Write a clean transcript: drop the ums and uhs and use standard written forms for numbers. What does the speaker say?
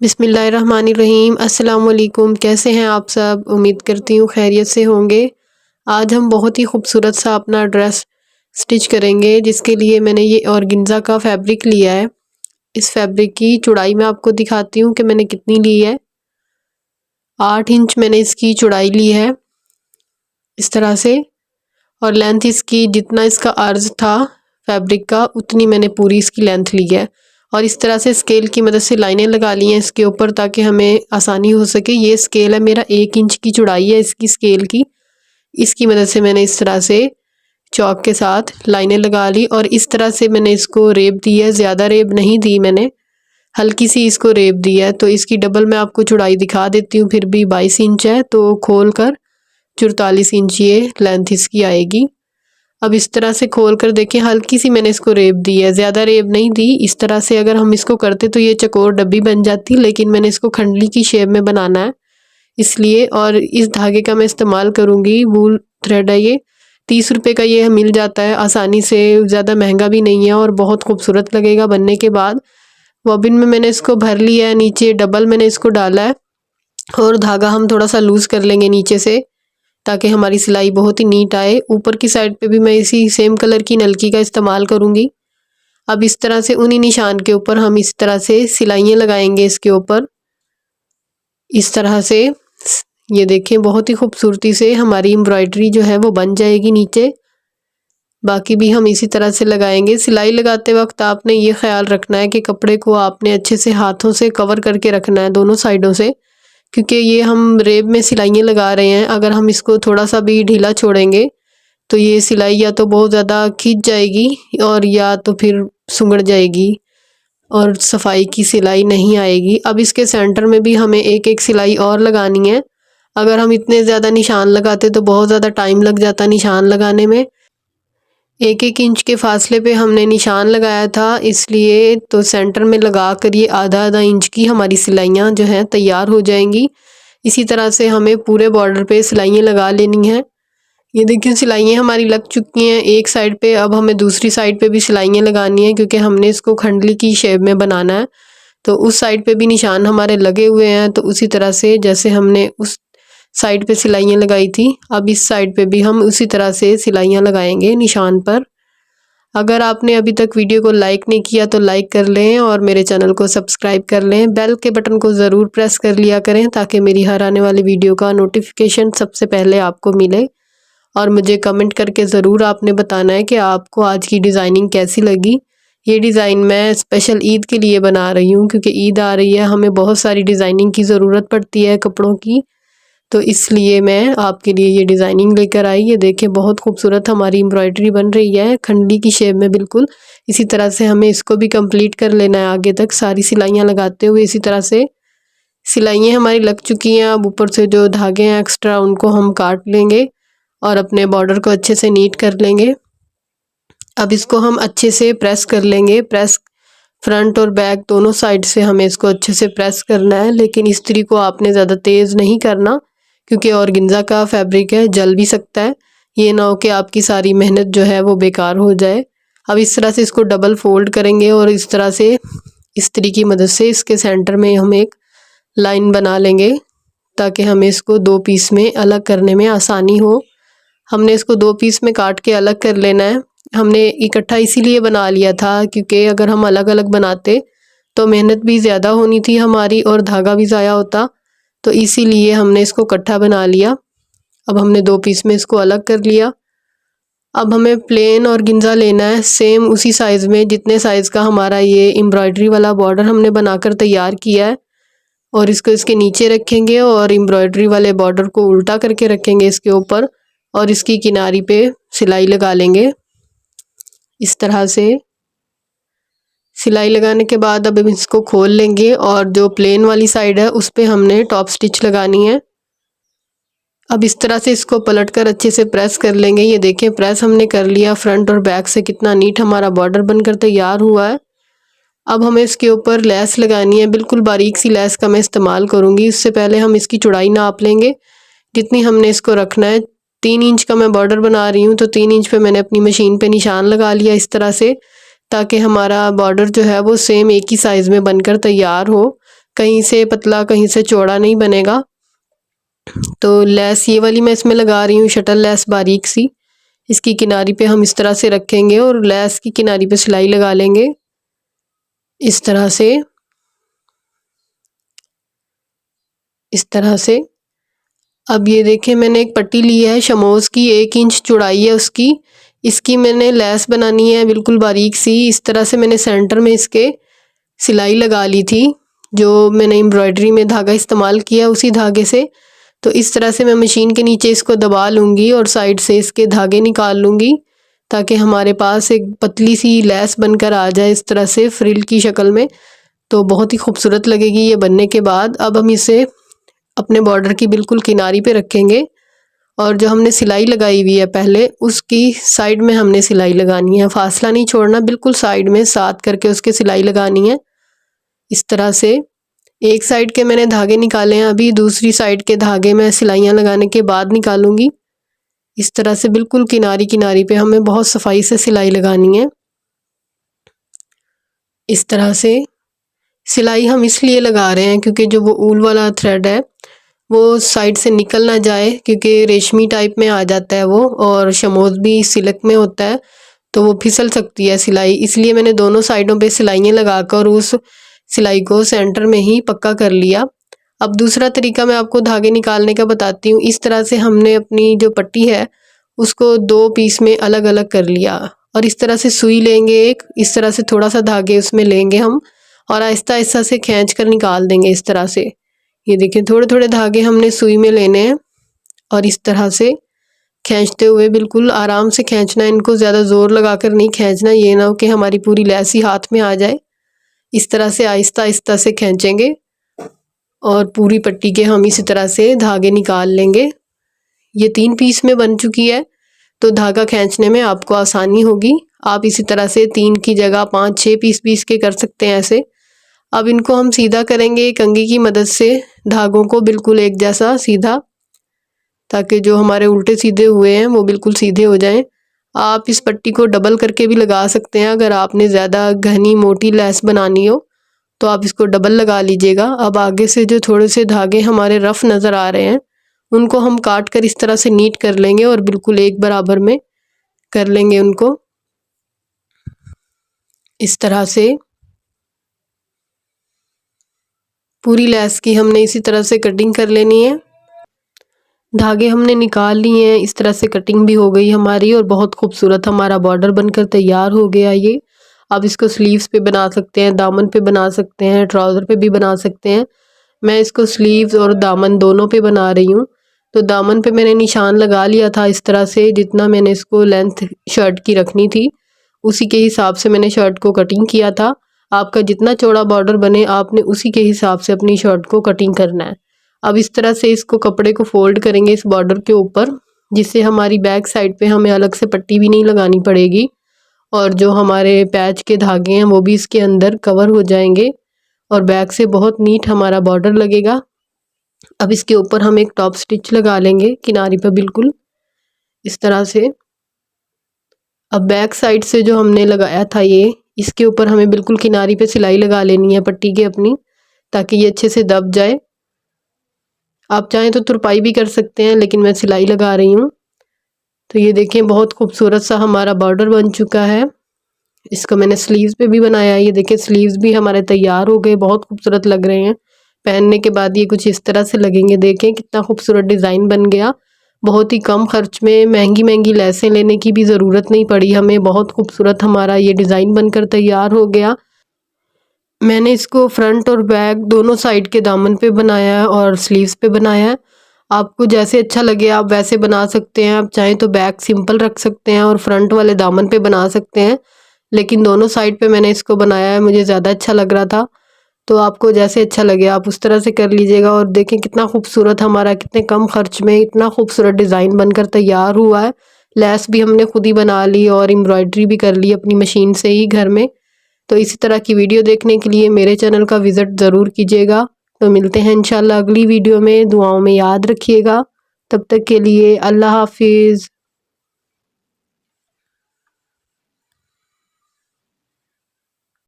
बिस्मिल्लाहिर्रहमानिर्रहीम। अस्सलाम वालेकुम। कैसे हैं आप सब? उम्मीद करती हूँ खैरियत से होंगे। आज हम बहुत ही खूबसूरत सा अपना ड्रेस स्टिच करेंगे, जिसके लिए मैंने ये ऑर्गेन्जा का फैब्रिक लिया है। इस फैब्रिक की चौड़ाई मैं आपको दिखाती हूँ कि मैंने कितनी ली है। 8 इंच मैंने इसकी चौड़ाई ली है इस तरह से, और लेंथ इसकी जितना इसका अर्ज था फैब्रिक का उतनी मैंने पूरी इसकी लेंथ ली है। और इस तरह से स्केल की मदद से लाइनें लगा ली हैं इसके ऊपर, ताकि हमें आसानी हो सके। ये स्केल है मेरा, 1 इंच की चौड़ाई है इसकी स्केल की। इसकी मदद से मैंने इस तरह से चौक के साथ लाइनें लगा ली और इस तरह से मैंने इसको रेब दी है। ज़्यादा रेब नहीं दी मैंने, हल्की सी इसको रेब दी है। तो इसकी डबल मैं आपको चौड़ाई दिखा देती हूँ। फिर भी 22 इंच है, तो खोल कर 44 इंच ये लेंथ इसकी आएगी। अब इस तरह से खोल कर देखें, हल्की सी मैंने इसको रेब दी है, ज़्यादा रेब नहीं दी। इस तरह से अगर हम इसको करते तो ये चकोर डब्बी बन जाती, लेकिन मैंने इसको खंडली की शेप में बनाना है इसलिए। और इस धागे का मैं इस्तेमाल करूँगी, वूल थ्रेड है ये। 30 रुपये का ये मिल जाता है आसानी से, ज़्यादा महंगा भी नहीं है और बहुत खूबसूरत लगेगा बनने के बाद। बॉबिन में मैंने इसको भर लिया है, नीचे डबल मैंने इसको डाला है और धागा हम थोड़ा सा लूज़ कर लेंगे नीचे से, ताकि हमारी सिलाई बहुत ही नीट आए। ऊपर की साइड पे भी मैं इसी सेम कलर की नलकी का इस्तेमाल करूँगी। अब इस तरह से उन्हीं निशान के ऊपर हम इस तरह से सिलाइयाँ लगाएंगे इसके ऊपर। इस तरह से ये देखें, बहुत ही खूबसूरती से हमारी एम्ब्रॉयडरी जो है वो बन जाएगी नीचे। बाकी भी हम इसी तरह से लगाएंगे। सिलाई लगाते वक्त आपने ये ख्याल रखना है कि कपड़े को आपने अच्छे से हाथों से कवर करके रखना है दोनों साइडों से, क्योंकि ये हम रेब में सिलाइयाँ लगा रहे हैं। अगर हम इसको थोड़ा सा भी ढीला छोड़ेंगे तो ये सिलाई या तो बहुत ज़्यादा खिंच जाएगी और या तो फिर सुंगड़ जाएगी और सफाई की सिलाई नहीं आएगी। अब इसके सेंटर में भी हमें एक एक सिलाई और लगानी है। अगर हम इतने ज़्यादा निशान लगाते तो बहुत ज़्यादा टाइम लग जाता निशान लगाने में। 1-1 इंच के फासले पे हमने निशान लगाया था, इसलिए तो सेंटर में लगा कर ये आधा-आधा इंच की हमारी सिलाइयाँ जो हैं तैयार हो जाएंगी। इसी तरह से हमें पूरे बॉर्डर पे सिलाइयाँ लगा लेनी हैं। ये देखिए, सिलाइयाँ हमारी लग चुकी हैं एक साइड पे। अब हमें दूसरी साइड पे भी सिलाइयाँ लगानी है, क्योंकि हमने इसको खंडली की शेप में बनाना है। तो उस साइड पे भी निशान हमारे लगे हुए हैं, तो उसी तरह से जैसे हमने उस साइड पे सिलाइयाँ लगाई थी, अब इस साइड पे भी हम उसी तरह से सिलाइयाँ लगाएंगे निशान पर। अगर आपने अभी तक वीडियो को लाइक नहीं किया तो लाइक कर लें और मेरे चैनल को सब्सक्राइब कर लें। बेल के बटन को ज़रूर प्रेस कर लिया करें, ताकि मेरी हर आने वाली वीडियो का नोटिफिकेशन सबसे पहले आपको मिले। और मुझे कमेंट करके ज़रूर आपने बताना है कि आपको आज की डिज़ाइनिंग कैसी लगी। ये डिज़ाइन मैं स्पेशल ईद के लिए बना रही हूँ, क्योंकि ईद आ रही है, हमें बहुत सारी डिज़ाइनिंग की ज़रूरत पड़ती है कपड़ों की, तो इसलिए मैं आपके लिए ये डिज़ाइनिंग लेकर आई। ये देखें, बहुत खूबसूरत हमारी एम्ब्रॉयडरी बन रही है खंडी की शेप में बिल्कुल। इसी तरह से हमें इसको भी कंप्लीट कर लेना है आगे तक, सारी सिलाइयाँ लगाते हुए। इसी तरह से सिलाइयाँ हमारी लग चुकी हैं। अब ऊपर से जो धागे हैं एक्स्ट्रा, उनको हम काट लेंगे और अपने बॉर्डर को अच्छे से नीट कर लेंगे। अब इसको हम अच्छे से प्रेस कर लेंगे। प्रेस फ्रंट और बैक दोनों साइड से हमें इसको अच्छे से प्रेस करना है, लेकिन इस्त्री को आपने ज़्यादा तेज़ नहीं करना, क्योंकि ऑर्गेन्जा का फैब्रिक है, जल भी सकता है। ये ना हो कि आपकी सारी मेहनत जो है वो बेकार हो जाए। अब इस तरह से इसको डबल फोल्ड करेंगे और इस तरह से इस्त्री की मदद से इसके सेंटर में हम एक लाइन बना लेंगे, ताकि हमें इसको 2 पीस में अलग करने में आसानी हो। हमने इसको 2 पीस में काट के अलग कर लेना है। हमने इकट्ठा इसीलिए बना लिया था, क्योंकि अगर हम अलग अलग बनाते तो मेहनत भी ज़्यादा होनी थी हमारी और धागा भी ज़ाया होता, तो इसीलिए हमने इसको इकट्ठा बना लिया। अब हमने 2 पीस में इसको अलग कर लिया। अब हमें प्लेन ऑर्गेन्जा लेना है, सेम उसी साइज़ में जितने साइज़ का हमारा ये एम्ब्रॉयडरी वाला बॉर्डर हमने बनाकर तैयार किया है, और इसको इसके नीचे रखेंगे और एम्ब्रॉयडरी वाले बॉर्डर को उल्टा करके रखेंगे इसके ऊपर, और इसकी किनारी पे सिलाई लगा लेंगे। इस तरह से सिलाई लगाने के बाद अब हम इसको खोल लेंगे, और जो प्लेन वाली साइड है उस पे हमने टॉप स्टिच लगानी है। अब इस तरह से इसको पलटकर अच्छे से प्रेस कर लेंगे। ये देखें, प्रेस हमने कर लिया। फ्रंट और बैक से कितना नीट हमारा बॉर्डर बनकर तैयार हुआ है। अब हमें इसके ऊपर लेस लगानी है, बिल्कुल बारीक सी लेस का मैं इस्तेमाल करूँगी। इससे पहले हम इसकी चौड़ाई नाप लेंगे, जितनी हमने इसको रखना है। 3 इंच का मैं बॉर्डर बना रही हूँ, तो 3 इंच पे मैंने अपनी मशीन पे निशान लगा लिया इस तरह से, ताकि हमारा बॉर्डर जो है वो सेम एक ही साइज़ में बनकर तैयार हो। कहीं से पतला कहीं से चौड़ा नहीं बनेगा। तो लेस ये वाली मैं इसमें लगा रही हूँ, शटल लेस बारीक सी। इसकी किनारी पे हम इस तरह से रखेंगे और लेस की किनारी पे सिलाई लगा लेंगे इस तरह से, इस तरह से। अब ये देखें मैंने एक पट्टी ली है शमोज की, 1 इंच चौड़ाई है उसकी। इसकी मैंने लेस बनानी है बिल्कुल बारीक सी। इस तरह से मैंने सेंटर में इसके सिलाई लगा ली थी, जो मैंने एम्ब्रॉयडरी में धागा इस्तेमाल किया उसी धागे से। तो इस तरह से मैं मशीन के नीचे इसको दबा लूँगी और साइड से इसके धागे निकाल लूँगी, ताकि हमारे पास एक पतली सी लेस बनकर आ जाए इस तरह से फ्रिल की शक्ल में। तो बहुत ही खूबसूरत लगेगी ये बनने के बाद। अब हम इसे अपने बॉर्डर की बिल्कुल किनारी पे रखेंगे और जो हमने सिलाई लगाई हुई है पहले, उसकी साइड में हमने सिलाई लगानी है। फासला नहीं छोड़ना, बिल्कुल साइड में साथ करके उसके सिलाई लगानी है इस तरह से। एक साइड के मैंने धागे निकाले हैं, अभी दूसरी साइड के धागे मैं सिलाइयाँ लगाने के बाद निकालूंगी। इस तरह से बिल्कुल किनारी किनारी पे हमें बहुत सफाई से सिलाई लगानी है। इस तरह से सिलाई हम इसलिए लगा रहे हैं क्योंकि जो वो ऊल वाला थ्रेड है वो साइड से निकल ना जाए, क्योंकि रेशमी टाइप में आ जाता है वो, और शमोज भी सिल्क में होता है तो वो फिसल सकती है सिलाई। इसलिए मैंने दोनों साइडों पे सिलाइयाँ लगाकर उस सिलाई को सेंटर में ही पक्का कर लिया। अब दूसरा तरीका मैं आपको धागे निकालने का बताती हूँ। इस तरह से हमने अपनी जो पट्टी है उसको 2 पीस में अलग अलग कर लिया और इस तरह से सुई लेंगे एक, इस तरह से थोड़ा सा धागे उसमें लेंगे हम और आहिस्ता आहिस्ता से खींच कर निकाल देंगे इस तरह से। ये देखिए थोड़े थोड़े धागे हमने सुई में लेने हैं और इस तरह से खींचते हुए, बिल्कुल आराम से खींचना है इनको, ज़्यादा ज़ोर लगाकर नहीं खींचना, ये ना हो कि हमारी पूरी लेस ही हाथ में आ जाए। इस तरह से आहिस्ता आहिस्ता से खींचेंगे और पूरी पट्टी के हम इसी तरह से धागे निकाल लेंगे। ये 3 पीस में बन चुकी है तो धागा खींचने में आपको आसानी होगी। आप इसी तरह से 3 की जगह 5-6 पीस के कर सकते हैं ऐसे। अब इनको हम सीधा करेंगे कंघी की मदद से, धागों को बिल्कुल एक जैसा सीधा, ताकि जो हमारे उल्टे सीधे हुए हैं वो बिल्कुल सीधे हो जाएं। आप इस पट्टी को डबल करके भी लगा सकते हैं, अगर आपने ज़्यादा घनी मोटी लेस बनानी हो तो आप इसको डबल लगा लीजिएगा। अब आगे से जो थोड़े से धागे हमारे रफ़ नज़र आ रहे हैं उनको हम काट कर इस तरह से नीट कर लेंगे और बिल्कुल एक बराबर में कर लेंगे उनको इस तरह से। पूरी लेस की हमने इसी तरह से कटिंग कर लेनी है। धागे हमने निकाल लिए हैं, इस तरह से कटिंग भी हो गई हमारी और बहुत खूबसूरत हमारा बॉर्डर बनकर तैयार हो गया ये। आप इसको स्लीव्स पे बना सकते हैं, दामन पे बना सकते हैं, ट्राउज़र पे भी बना सकते हैं। मैं इसको स्लीव्स और दामन दोनों पे बना रही हूँ। तो दामन पे मैंने निशान लगा लिया था इस तरह से, जितना मैंने इसको लेंथ शर्ट की रखनी थी उसी के हिसाब से मैंने शर्ट को कटिंग किया था। आपका जितना चौड़ा बॉर्डर बने आपने उसी के हिसाब से अपनी शर्ट को कटिंग करना है। अब इस तरह से इसको कपड़े को फोल्ड करेंगे इस बॉर्डर के ऊपर, जिससे हमारी बैक साइड पे हमें अलग से पट्टी भी नहीं लगानी पड़ेगी और जो हमारे पैच के धागे हैं वो भी इसके अंदर कवर हो जाएंगे और बैक से बहुत नीट हमारा बॉर्डर लगेगा। अब इसके ऊपर हम एक टॉप स्टिच लगा लेंगे किनारी पर बिल्कुल इस तरह से। अब बैक साइड से जो हमने लगाया था ये, इसके ऊपर हमें बिल्कुल किनारी पे सिलाई लगा लेनी है पट्टी के अपनी, ताकि ये अच्छे से दब जाए। आप चाहें तो तुरपाई भी कर सकते हैं, लेकिन मैं सिलाई लगा रही हूँ। तो ये देखें बहुत खूबसूरत सा हमारा बॉर्डर बन चुका है। इसको मैंने स्लीव्स पे भी बनाया है, ये देखें स्लीव्स भी हमारे तैयार हो गए, बहुत खूबसूरत लग रहे हैं। पहनने के बाद ये कुछ इस तरह से लगेंगे, देखें कितना खूबसूरत डिज़ाइन बन गया। बहुत ही कम खर्च में महंगी महंगी लेसें लेने की भी ज़रूरत नहीं पड़ी हमें, बहुत खूबसूरत हमारा ये डिज़ाइन बनकर तैयार हो गया। मैंने इसको फ्रंट और बैक दोनों साइड के दामन पे बनाया है और स्लीव्स पे बनाया है। आपको जैसे अच्छा लगे आप वैसे बना सकते हैं। आप चाहें तो बैक सिंपल रख सकते हैं और फ्रंट वाले दामन पे बना सकते हैं, लेकिन दोनों साइड पे मैंने इसको बनाया है, मुझे ज़्यादा अच्छा लग रहा था। तो आपको जैसे अच्छा लगे आप उस तरह से कर लीजिएगा। और देखें कितना खूबसूरत हमारा, कितने कम खर्च में इतना खूबसूरत डिज़ाइन बनकर तैयार हुआ है। लेस भी हमने खुद ही बना ली और एम्ब्रॉयडरी भी कर ली अपनी मशीन से ही घर में। तो इसी तरह की वीडियो देखने के लिए मेरे चैनल का विज़िट ज़रूर कीजिएगा। तो मिलते हैं इंशाल्लाह अगली वीडियो में, दुआओं में याद रखिएगा। तब तक के लिए अल्लाह हाफिज़।